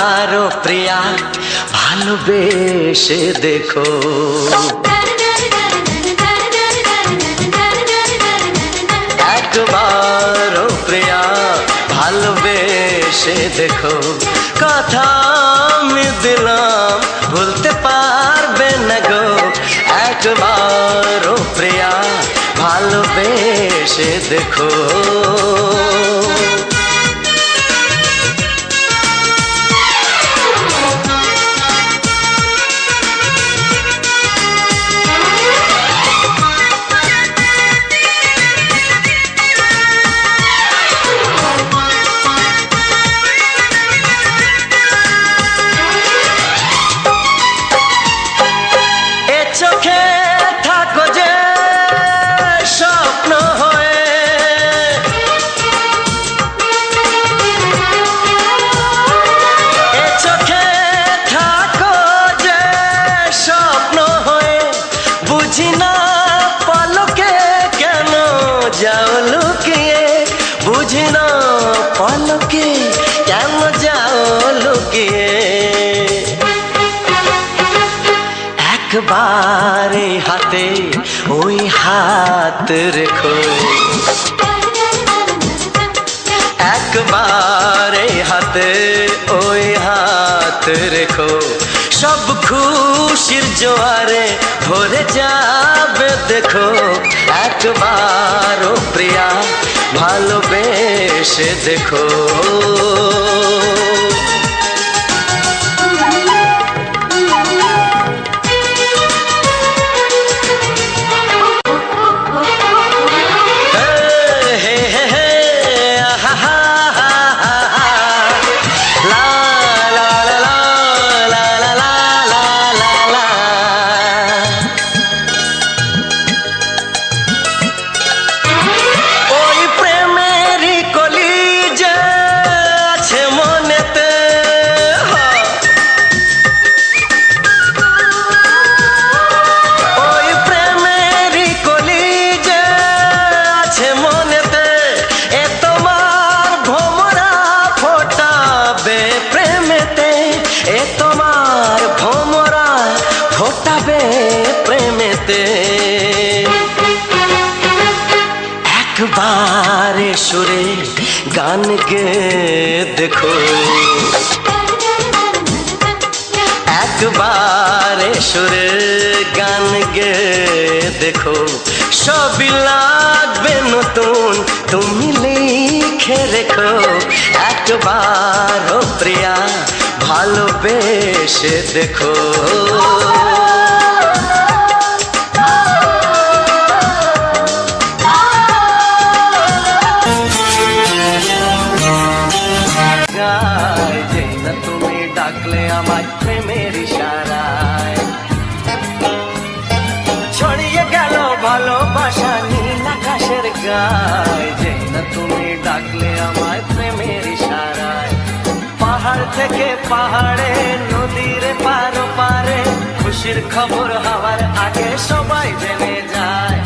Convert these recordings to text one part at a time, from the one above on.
একবারও প্রিয়া ভালোবেসে দেখো। একবারও প্রিয়া ভালোবেসে দেখো। কথা আমি দিলাম ভুলতে পারবে না গো। একবারও প্রিয়া ভালোবেসে দেখো। চোখে থাকো যে স্বপ্ন হয়ে, এ চোখে থাকো যে স্বপ্ন হয়ে, বুঝি না পলকে কেন যাও লুকিয়ে, বুঝি না পলকে কেন যাও লুকিয়ে। একবারে হাতে ওই হাত রেখো। একবারে হাতে ওই হাত রেখো। সব খুশির জোয়ারে ভরে যাবে দেখো। একবারও প্রিয়া ভালোবেসে দেখো। প্রেমেতে একবারে সুরে গান গে দেখো। একবারে সুরে গান গে দেখো। সবই লাগবে নতুন তুমি লিখে রেখো। একবারও প্রিয়া ভালোবেসে দেখো। যেই না তুমি ডাকলে আমার প্রেমের ইশারায় ছড়িয়ে গেল ভালোবাসা নীল আকাশের গায়। যেই না তুমি ডাকলে আমার প্রেমের ইশারায়, পাহাড় থেকে পাহাড়ে নদীর পারো পারে খুশির খবর হওয়ার আগে সবাই জেনে যায়।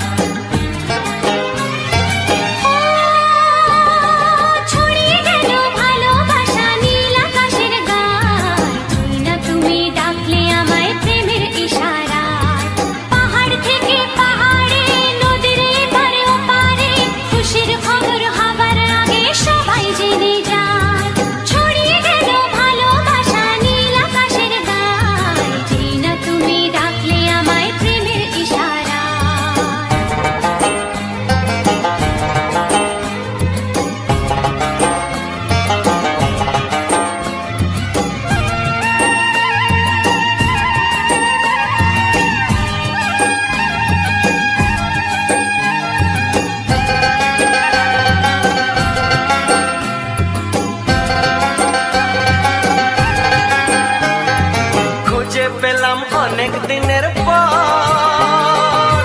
পেলাম অনেক দিনের পর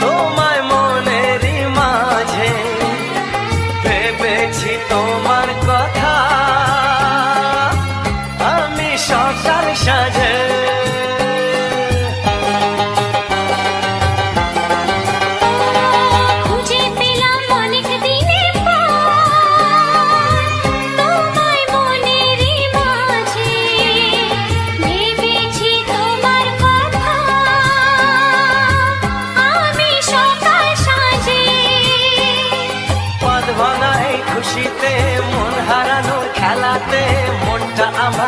তোমায় মনেরই মাঝে, ভেবেছি তোমার কথা আমি সকাল সাজে।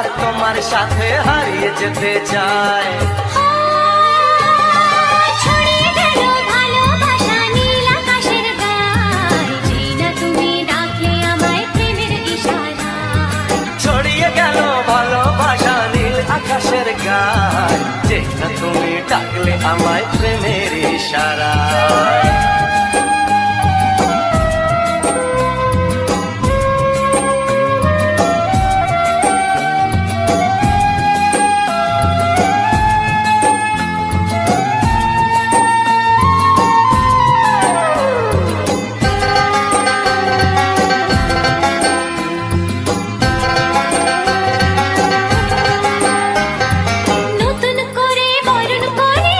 আর তোমার সাথে হারিয়ে যেতে চায়। ছড়িয়ে গেল ভালোবাসা নীল আকাশের গায়, যেই না তুমি ডাকলে আমায় প্রেমের ইশারায়। ছড়িয়ে গেল ভালোবাসা নীল আকাশের গায়, যেই না তুমি ডাকলে আমায় প্রেমের ইশারায়। নতুন করে বরণ করে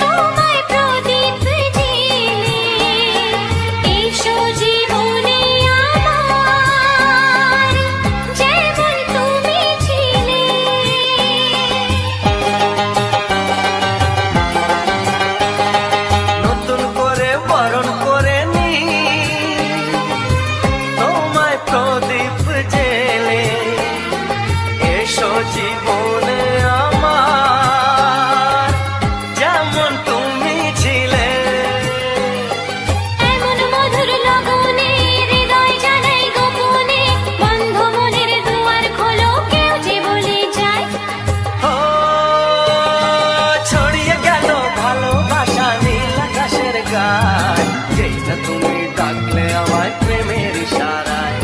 তোমায় প্রদীপ জেলে, এসো জীবনে আমার, যেমন তুমি ছিলে। নতুন করে বরণ করে নি তোমায় প্রদীপ জেলে, এসো জীবনে আমার, যেমন তুমি ছিলে। এমন মধুর লগনে হৃদয় জানাই গোপনে, বন্ধ মনের দুয়ার খোলো, কেউ যে বলে যায়। ও ছড়িয়ে গেল ভালোবাসা নীল আকাশের গায়, যেই না তুমি ডাকলে আমায় প্রেমের ইশারায়।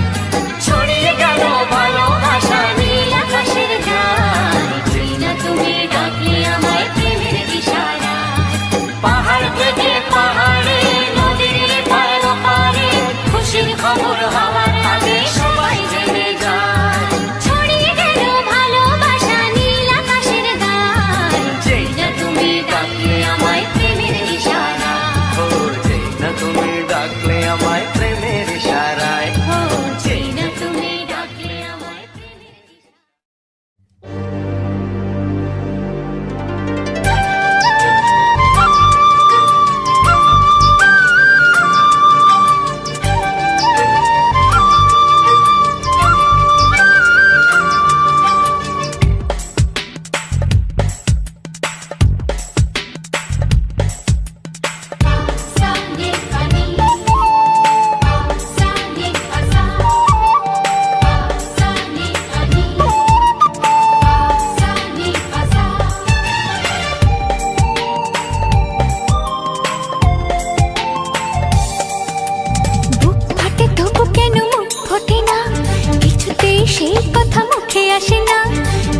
ছড়িয়ে গেল ভালোবাসা নীল আকাশের গায়, যেই না তুমি ডাকলে আমায় প্রেমের ইশারায়। পাহাড় থেকে পাহাড়ে নদীর পার পারে, খুশির খবর হওয়ার আগে সবাই জেনে যায়। ছড়িয়ে গেল ভালোবাসা নীল আকাশের গায়, যেই না তুমি ডাকলে আমায় প্রেমের ইশারায়। ও যেই না তুমি ডাকলে আমায় প্রেমের ইশারায়। ও যেই না তুমি ডাকলে আমায় প্রেমের ইশারায়। বুক ফাটে তবু কেন মুখ ফোটে না, কিছুতেই সেই কথা মুখে আসে না,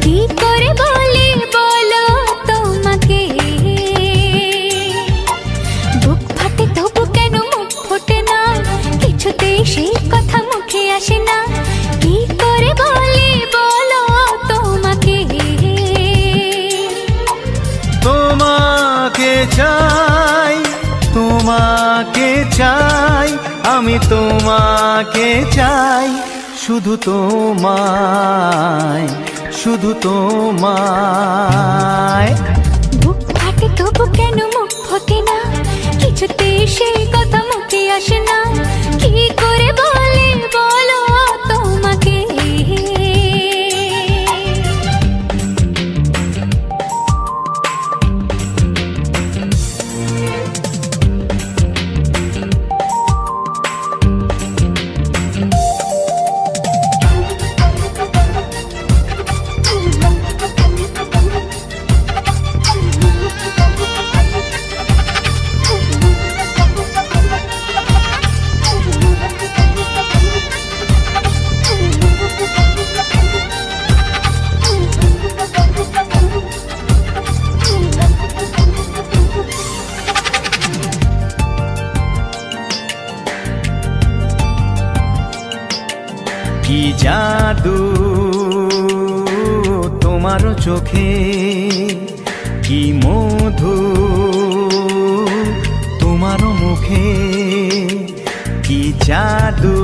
কি করে বলি বলো তোমাকে। বুক ফাটে তবু কেন মুখ ফোটে না, কিছুতেই সেই কথা মুখে আসে না, কি করে বলি বলো তোমাকে। তোমাকে চাই, তোমাকে চাই, আমি তোমাকে চাই, শুধু তোমায়, শুধু তোমায়। বুক ফাটে তবু কেন মুখ ফোটে না, কিছুতেই সেই কথা মুখে আসে না, কি করে বলি বলো তোমাকে। কি জাদু তোমার চোখে, কি মধু তোমার মুখে, কি জাদু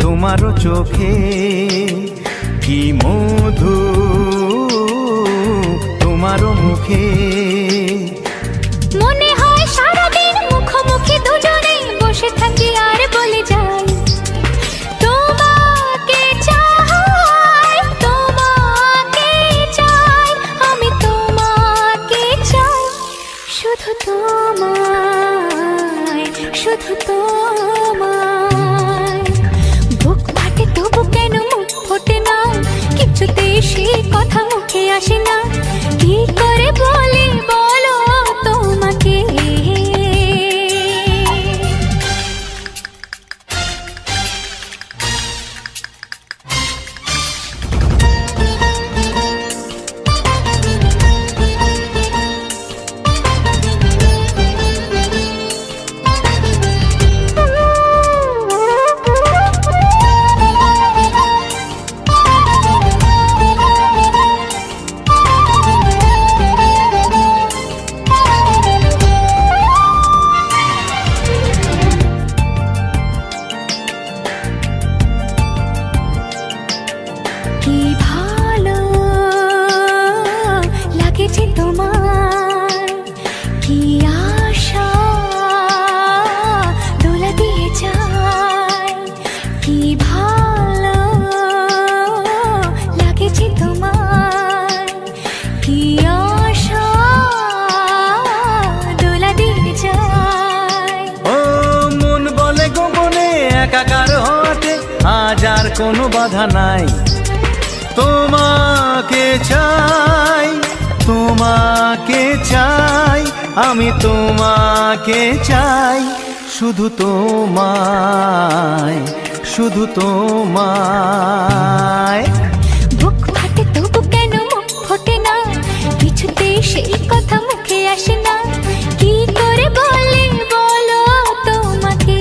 তোমার চোখে, কি মধু তোমার মুখে। মনে হয় সারাদিন মুখোমুখি দুজনে বসে থাকি আর বলে যাই তোমার কোনো বাধা নাই। তোমাকে চাই, তোমাকে চাই, আমি তোমাকে চাই, শুধু তোমায়, শুধু তোমায়। বুক ফাটে তবু কেন মুখ ফোটে না, কিছুতে সেই কথা মুখে আসে না, কি করে বলে বলো তোমাকে।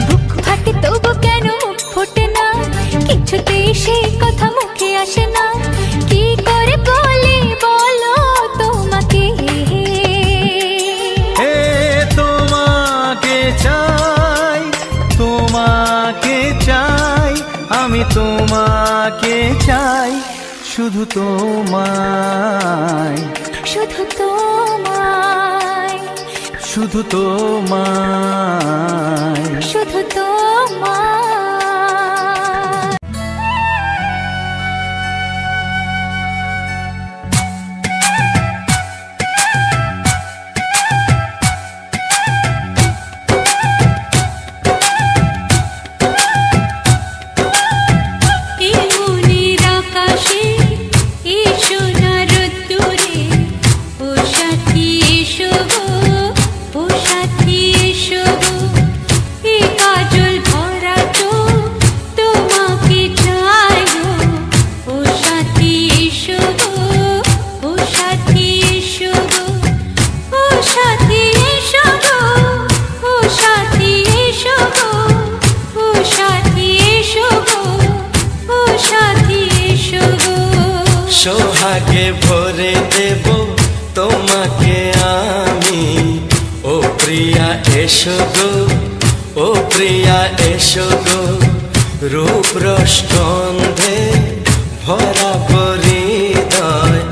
বুক ফাটে তবু কেন মুখ ফোটে না, কিছুতে সেই কথা মুখে আসে না, কি করে বলে বলো তোমাকে। হে তোমাকে চাই, তোমাকে চাই, আমি তোমাকে চাই, শুধু তোমায়, শুধু তোমায়, শুধু তোমায়। শুধু তোমায়। সোহাগে ভরে দেব তোমাকে আমি, ও প্রিয়া এসো গো, ও প্রিয়া এসো গো, রূপ রসগন্ধে ভরা হৃদয়,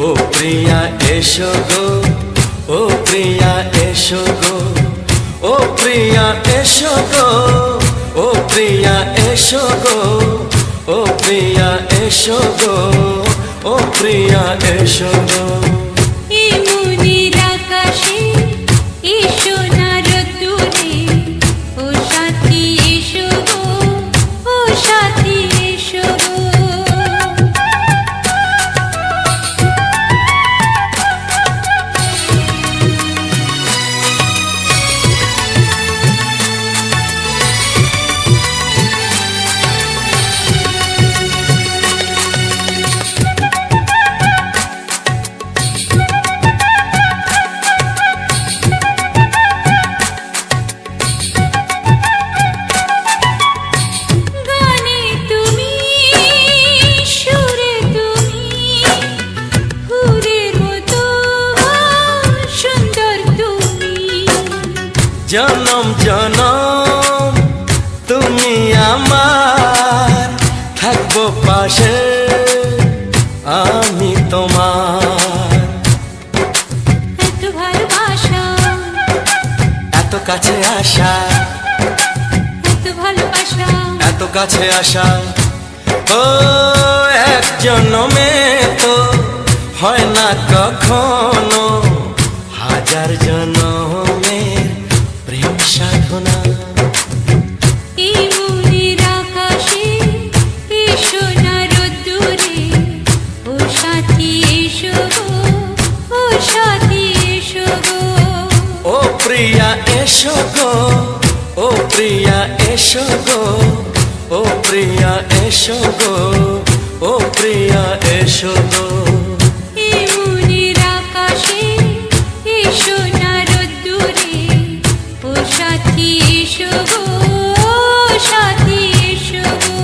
ও প্রিয়া এসো গো, ও প্রিয়া এসো গো, ও প্রিয়া এসো গো, ও প্রিয়া এসো গো, ও প্রিয়া এসো গো, ও প্রিয়া এসো গো। এই মনের আকাশে এসো না রোদ্দুরে, ও সাথী এসো গো, ও সাথী এসো গো। গানে তুমি, সুরে তুমি, ফুলের মতো সুন্দর তুমি। জনম জনম তুমি আমার, থাকবো পাশে আমি তোমার। এত ভালোবাসা, এত কাছে আসা, এত ভালোবাসা, এত কাছে আসা, ও এক জন্মে তো হয় না কখনো, হাজার জন্মের প্রেম সাধনা। এই মনের আকাশে এসো না রোদ্দুরে, ও সাথী এসো গো, ও সাথী এসো গো। ও প্রিয়া এসো গো, ও প্রিয়া এসো গো, ও প্রিয়া এসো গো, ও প্রিয়া এসো গো। এই মনের আকাশে এসো না রোদ্দুরে, ও সাথী এসো গো, ও সাথী এসো গো।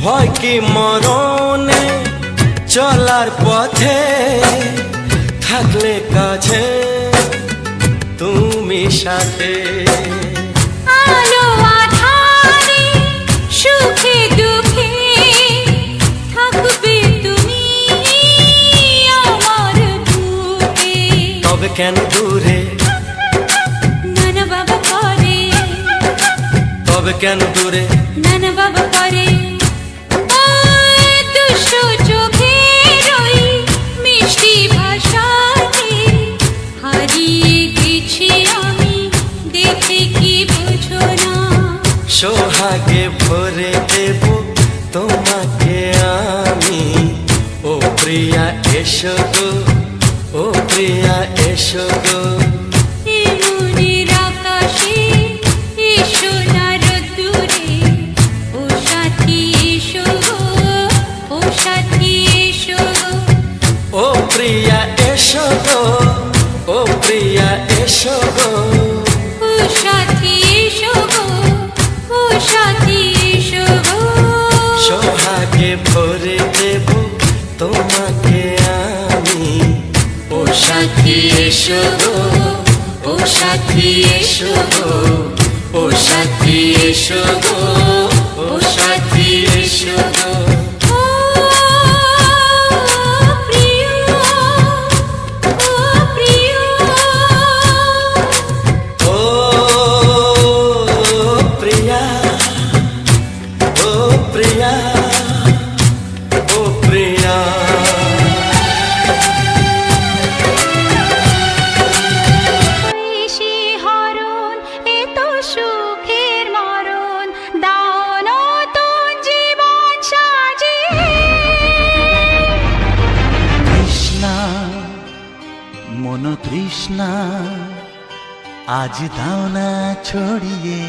ভয় কি মরণে চলার পথে থাকলে কাছে তুমি সাথে, আলো আঁধারে সুখে দুঃখে থাকবে তুমি আমার বুকে। তবে কেন দূরে, নানা বাবা করে, তবে কেন দূরে, নানা বাবা করে। ওই দুশো চোখের ওই মিষ্টি ভাষাতে হারিয়ে গেছি আমি, দেখে কি বুঝো না। সোহাগে ভরে দেব তোমাকে আমি, ও প্রিয়া এসো গো, ও প্রিয়া এসো গো। এ মনের আকাশে এসো না রোদ্দুরে, ও সাথী এসো গো, ও সাথী এসো গো। ও প্রিয়া এসো গো, ও প্রিয়া এসো গো। ও সাথী এসো গো, ও সাথী এসো গো। সোহাগে ভরে দেব তোমাকে আমি, ও সাথী এসো গো, ও সাথী এসো গো, ও সাথী এসো গো, ও সাথী এসো গো। ও প্রিয়, ও প্রিয়, ও প্রিয়া, ও প্রিয়া, ও প্রিয়া। ঐশী হরণ এ তো সুখের মরণ, দাও নতুন জীবন সাজিয়ে। তৃষ্ণা মন তৃষ্ণা আজ দাও না ছড়িয়ে,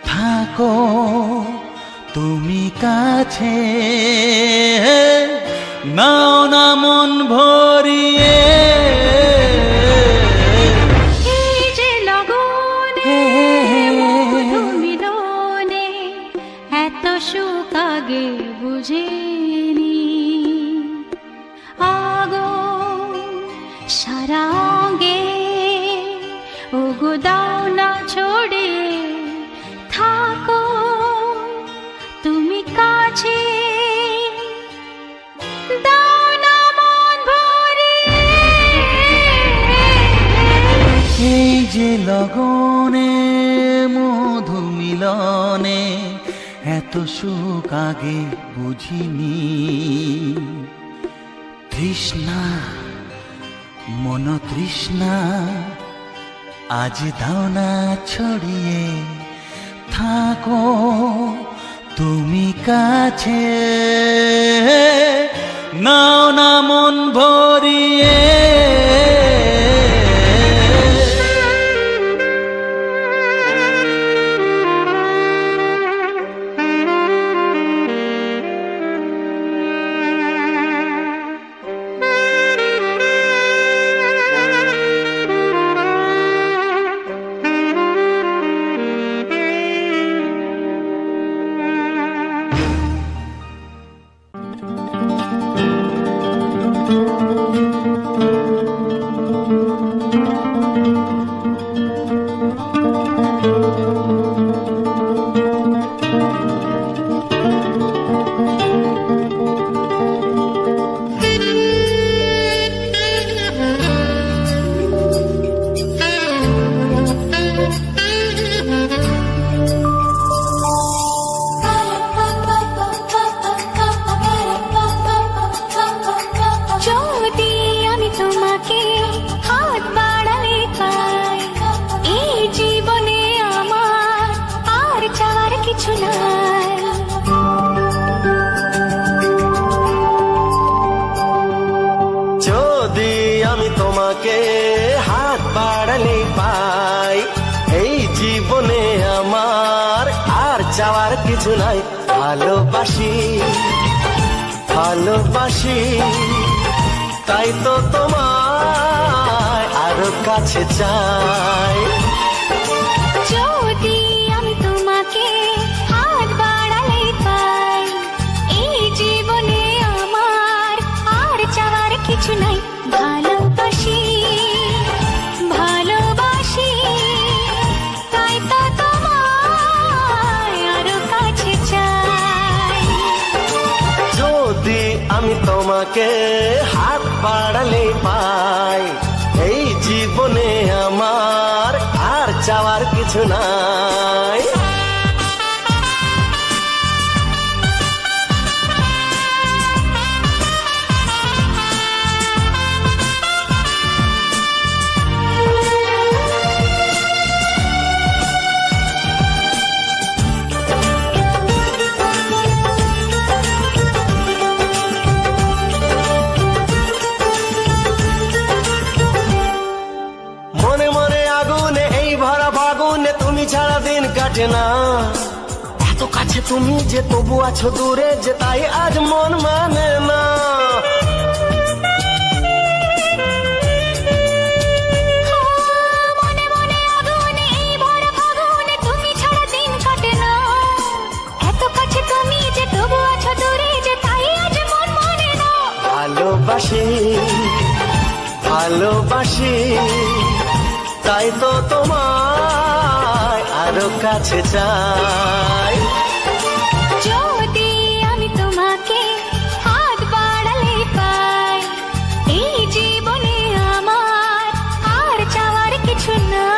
থাকো তুমি কাছে, নাও না মন ভরিয়ে। এই যে লগনে মধু মিলনে এত সুখ আগে বুঝিনি। আগুন সারাঙ্গে ও গো দাও না ছড়িয়ে, থাকো তুমি কাছে, দাও না মন ভরিয়ে। এই যে লগনে মধু মিলনে এত সুখ আগে বুঝিনি। তৃষ্ণা মন তৃষ্ণা আজ দাও না ছড়িয়ে, থাকো তুমি কাছে, নাও না মন ভরিয়ে। যদি আমি তোমাকে হাত বাড়ালে পাই, এই জীবনে আমার আর চাওয়ার কিছু নাই। যদি আমি তোমাকে হাত বাড়ালে পাই, এই জীবনে আমার আর চাওয়ার কিছু নাই। ভালোবাসি, ভালোবাসি, তাই তো তোমায় আরো কাছে চাই। যদি আমি তোমাকে হাত বাড়ালে পাই, এই জীবনে আমার আর চাওয়ার কিছু নাই। ভালোবাসি তোমাকে হাত বাড়ালে পাই, এই জীবনে আমার আর চাওয়ার কিছু নাই। মনে মনে আগুনে এই ভরা ফাগুনে তুমি ছাড়া দিন কাটে না, এত কাছে তুমি যে তবু আছো দূরে যে তাই আজ মন মানে না। মনে মনে আগুনে এই ভরা ফাগুনে তুমি ছাড়া দিন কাটে না, এত কাছে তুমি যে তবু আছো দূরে যে তাই আজ মন মানে না। ভালোবাসি ভালোবাসি তাই তো তোমায় আরো কাছে চাই। যদি আমি তোমাকে হাত বাড়ালে পাই, এই জীবনে আমার আর চাওয়ার কিছু নাই।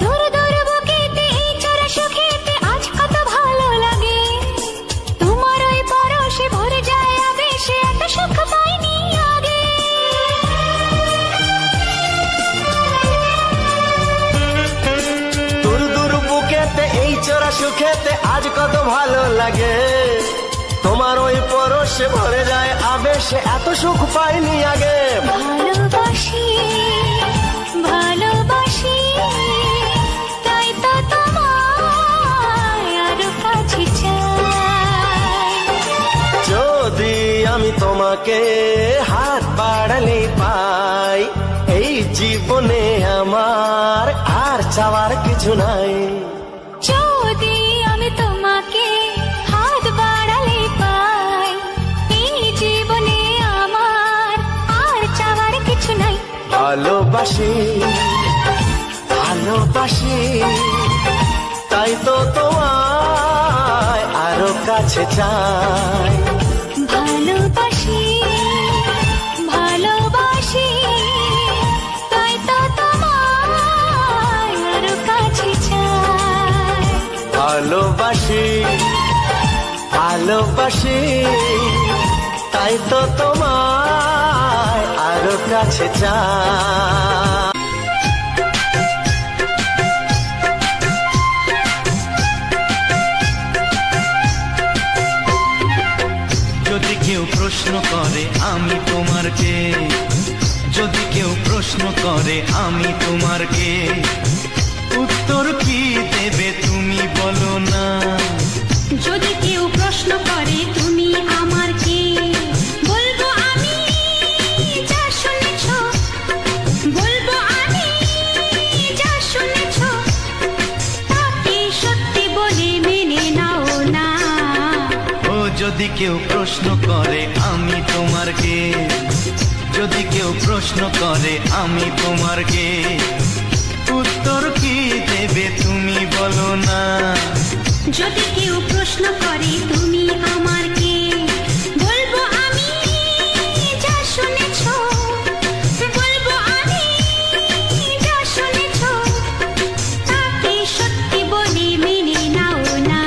দূর দূর বুকেতে এই চোরা সুখেতে আজ কত ভালো লাগে, তোমার ওই পরশে ভরে যায় আবেশে এত সুখ পাইনি আগে। দূর দূর বুকেতে এই চোরা সুখেতে আজ কত ভালো লাগে, তোমার ওই পরশে ভরে যায় আবেশে এত সুখ পাইনি আগে। ভালোবাসি ভালোবাসি তাই তো তোমায় আরো কাছে চাই। যদি আমি তোমাকে হাত বাড়ালে পাই, এই জীবনে আমার আর চাওয়ার কিছু নাই। যদি আমি তোমাকে হাত বাড়ালে পাই, এই জীবনে আমার আর চাওয়ার কিছু নাই। ভালোবাসি ভালোবাসি তাই তো তোমায় আরো কাছে চাই। ভালোবাসি ভালোবাসি তাই তো তোমায় আরো কাছে চাই। ভালোবাসি ভালোবাসি তাই তো তোমায় আরো কাছে চাই। যদি কেউ প্রশ্ন করে আমি তোমার কে, যদি কেউ প্রশ্ন করে আমি তোমার কে, উত্তর কি দেবে তুমি বলো না। যদি কেউ প্রশ্ন করে তুমি আমার কে, বলবো আমি যা শুনেছ, বলবো আমি যা শুনেছ, তাকে সত্যি বলে মেনে নাও না। ও যদি কেউ প্রশ্ন করে আমি তোমার কে, যদি কেউ প্রশ্ন করে আমি তোমার কে, উত্তর কি দেবে তুমি বলো না। যদি কেউ প্রশ্ন করে তুমি আমার কে, বলবো আমি যা শুনেছ, বলবো আমি যা শুনেছ, তাকে সত্যি বলে মেনে নাও না।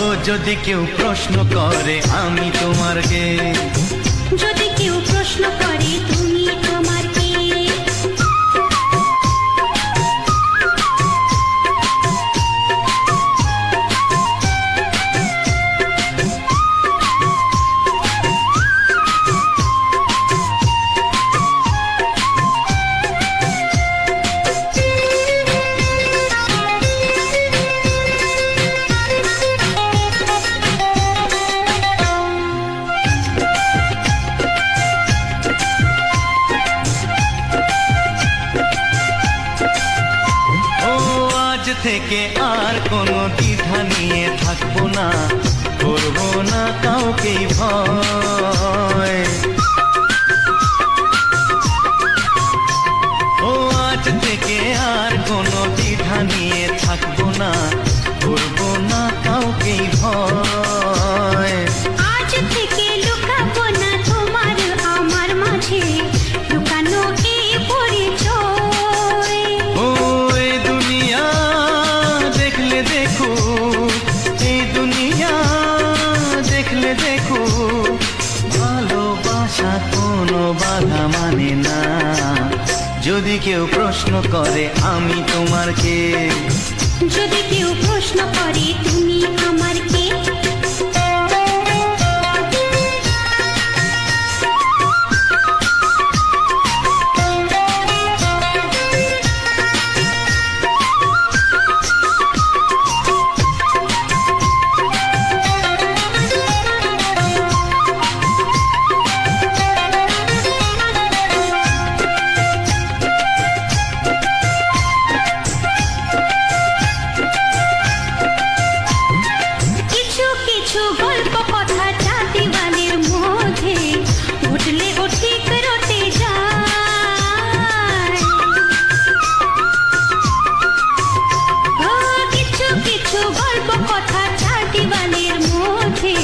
ও যদি কেউ প্রশ্ন করে আমি তোমার কে, যদি কেউ প্রশ্ন করে তুমি আমার কে। থেকে আর কোনো দ্বিধা নিয়ে থাকবো না, করবো না কাউকেই ভয়। ও আজ থেকে আর কোনো দ্বিধা নিয়ে থাকবো না, করবো না কাউকেই ভয়। আজ থেকে লুকাবো না তোমার আমার মাঝে লুকানো এই পরিচয়। ও এই দুনিয়া দেখলে দেখো, এই দুনিয়া দেখলে দেখো, ভালোবাসা কোনো বাধা মানে না। যদি কেউ প্রশ্ন করে আমি তোমার কে, যদি কেউ প্রশ্ন করে তুমি আমার কে, কিছু কিছু গল্প কথা চাঁদিওয়ালের মধ্যে উঠলে ও ঠিক রটে যায়। ও কিছু কিছু গল্প কথা চাঁদিওয়ালের মধ্যে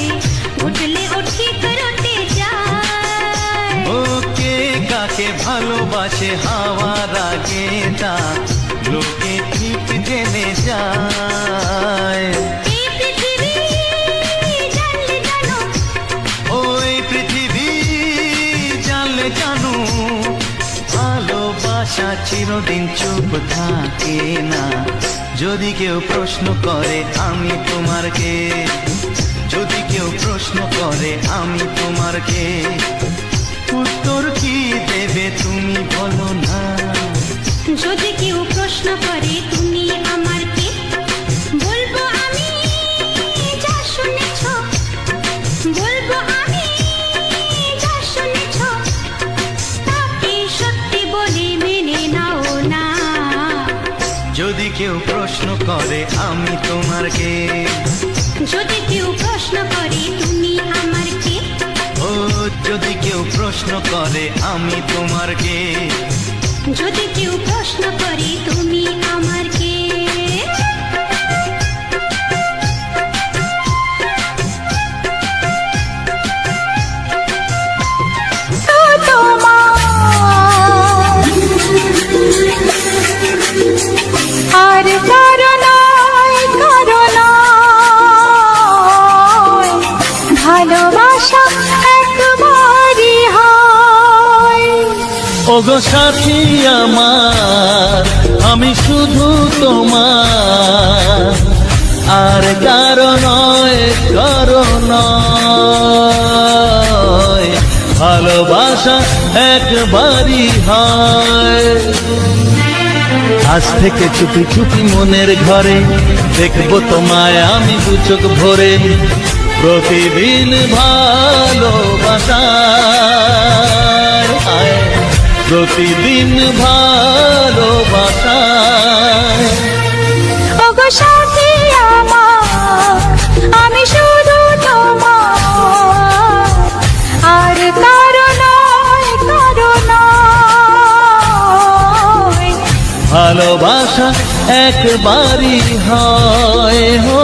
উঠলে ও ঠিক রটে যায়। ও কে কাকে ভালোবাসে হাওয়ার আগে তা লোকে ঠিক জেনে যায়। এই পৃথিবী জানলে জানো, ওই পৃথিবী জানলে জানো, ভালোবাসা চিরদিন চুপ থাকে না। যদি কেউ প্রশ্ন করে আমি তোমার কে, যদি কেউ প্রশ্ন করে আমি তোমার কে, উত্তর কি দেবে তুমি বলো না। যদি কেউ প্রশ্ন করে তুমি আমার কে, বলবো আমি যা শুনেছ, বলবো আমি যা শুনেছ, তাকে সত্যি বলে মেনে নাও না। যদি কেউ প্রশ্ন করে আমি তোমার কে, যদি কেউ প্রশ্ন করে তুমি আমার কে, ও যদি কেউ প্রশ্ন করে আমি তোমার কে, যদি কেউ প্রশ্ন করে তুমি আমার কে। আর কারণায় কারণায় ভালোবাসা একবারই হয়। ওগো সাথী আমার আমি শুধু তোমার, আর কারণ ভালোবাসা একবারই হয়। আজ থেকে চুপি চুপি মনের ঘরে দেখবো তোমায় আমি দু চোখ ভরে, প্রতিদিন ভালোবাসার হায়, প্রতিদিন ভালোবাসায়। ওগো সাথী আমার আমি শুধু তোমার, আর কারণায় কারণায় ভালোবাসা একবারই হয় হো।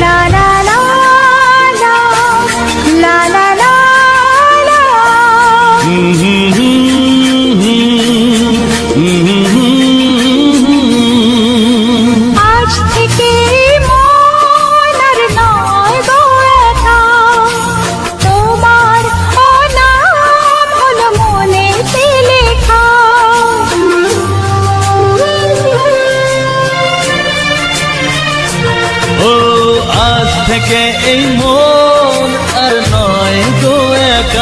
লা লা লা লা লা লা লা লা। আজ থেকে মন আর নয় গো একা, তোমার নাম হলো মনেতে লেখা। ও আজ থেকে এই মন আর নয় গো একা,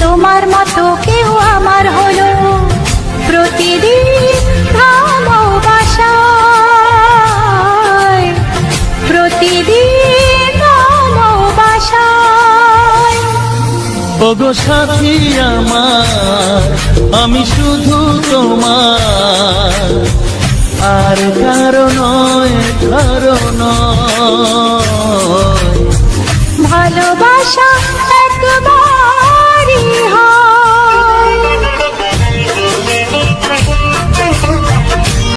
তোমার মতো কেউ আমার হলো প্রতিদিন ভালোবাসায়, প্রতিদিন ভালোবাসায়। ওগো সাথী আমার, আমি শুধু তোমার, আর কারো নয়, কারো নয়। ভালোবাসা একবার